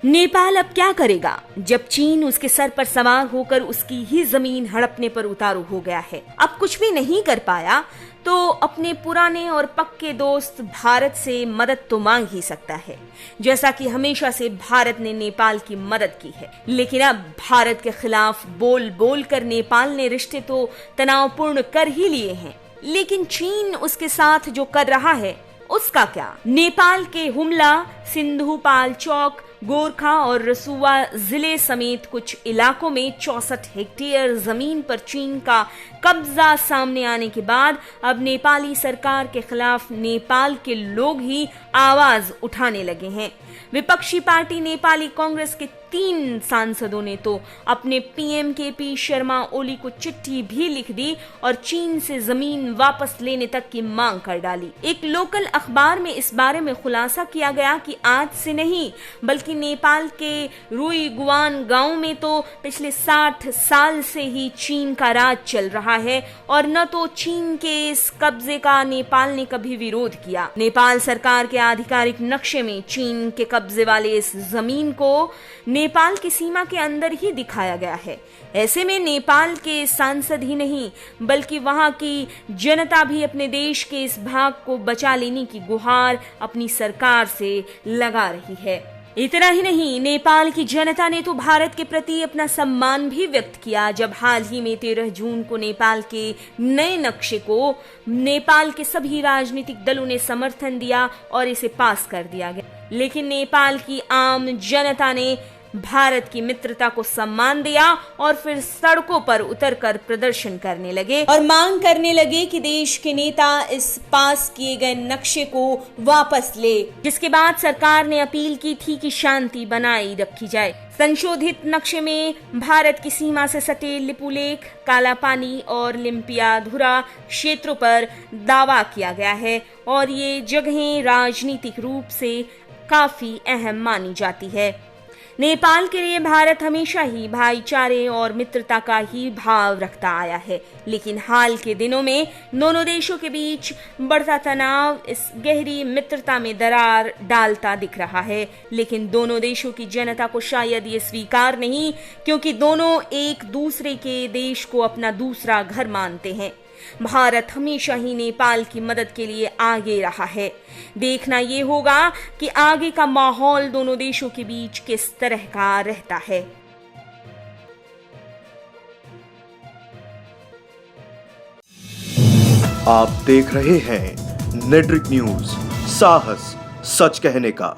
नेपाल अब क्या करेगा जब चीन उसके सर पर सवार होकर उसकी ही जमीन हड़पने पर उतारू हो गया है। अब कुछ भी नहीं कर पाया तो अपने पुराने और पक्के दोस्त भारत से मदद तो मांग ही सकता है, जैसा कि हमेशा से भारत ने नेपाल की मदद की है। लेकिन अब भारत के खिलाफ बोल बोल कर नेपाल ने रिश्ते तो तनावपूर्ण कर ही लिए हैं, लेकिन चीन उसके साथ जो कर रहा है उसका क्या? नेपाल के हुमला, सिंधुपाल चौक, गोरखा और रसुआ जिले समेत कुछ इलाकों में 64 हेक्टेयर जमीन पर चीन का कब्जा सामने आने के बाद अब नेपाली सरकार के खिलाफ नेपाल के लोग ही आवाज उठाने लगे हैं। विपक्षी पार्टी नेपाली कांग्रेस के 3 सांसदों ने तो अपने पीएम केपी शर्मा ओली को चिट्ठी भी लिख दी और चीन से जमीन वापस लेने तक की मांग कर डाली। एक लोकल अखबार में इस बारे में खुलासा किया गया कि आज से नहीं बल्कि नेपाल के रुईगुआन गांव में तो पिछले 60 साल से ही चीन का राज चल रहा है और न तो चीन के इस कब्जे का नेपाल ने कभी विरोध किया। नेपाल सरकार के आधिकारिक नक्शे में चीन के कब्जे वाले इस जमीन को नेपाल की सीमा के अंदर ही दिखाया गया है। ऐसे में नेपाल के सांसद ही नहीं बल्कि वहां की जनता भी अपने देश के इस भाग को बचा लेने की गुहार अपनी सरकार से लगा रही है। इतना ही नहीं, नेपाल की जनता ने तो भारत के प्रति अपना सम्मान भी व्यक्त किया जब हाल ही में 13 जून को नेपाल के नए नक्शे को नेपाल के सभी राजनीतिक दलों ने समर्थन दिया और इसे पास कर दिया गया। लेकिन नेपाल की आम जनता ने भारत की मित्रता को सम्मान दिया और फिर सड़कों पर उतरकर प्रदर्शन करने लगे और मांग करने लगे कि देश के नेता इस पास किए गए नक्शे को वापस ले, जिसके बाद सरकार ने अपील की थी कि शांति बनाई रखी जाए। संशोधित नक्शे में भारत की सीमा से सटे लिपुलेख, कालापानी और लिम्पियाधुरा क्षेत्रों पर दावा किया गया है और ये जगहें राजनीतिक रूप से काफी अहम मानी जाती है। नेपाल के लिए भारत हमेशा ही भाईचारे और मित्रता का ही भाव रखता आया है, लेकिन हाल के दिनों में दोनों देशों के बीच बढ़ता तनाव इस गहरी मित्रता में दरार डालता दिख रहा है। लेकिन दोनों देशों की जनता को शायद ये स्वीकार नहीं, क्योंकि दोनों एक दूसरे के देश को अपना दूसरा घर मानते हैं। भारत हमेशा ही नेपाल की मदद के लिए आगे रहा है। देखना ये होगा कि आगे का माहौल दोनों देशों के बीच किस तरह का रहता है। आप देख रहे हैं नेटरिक न्यूज, साहस सच कहने का।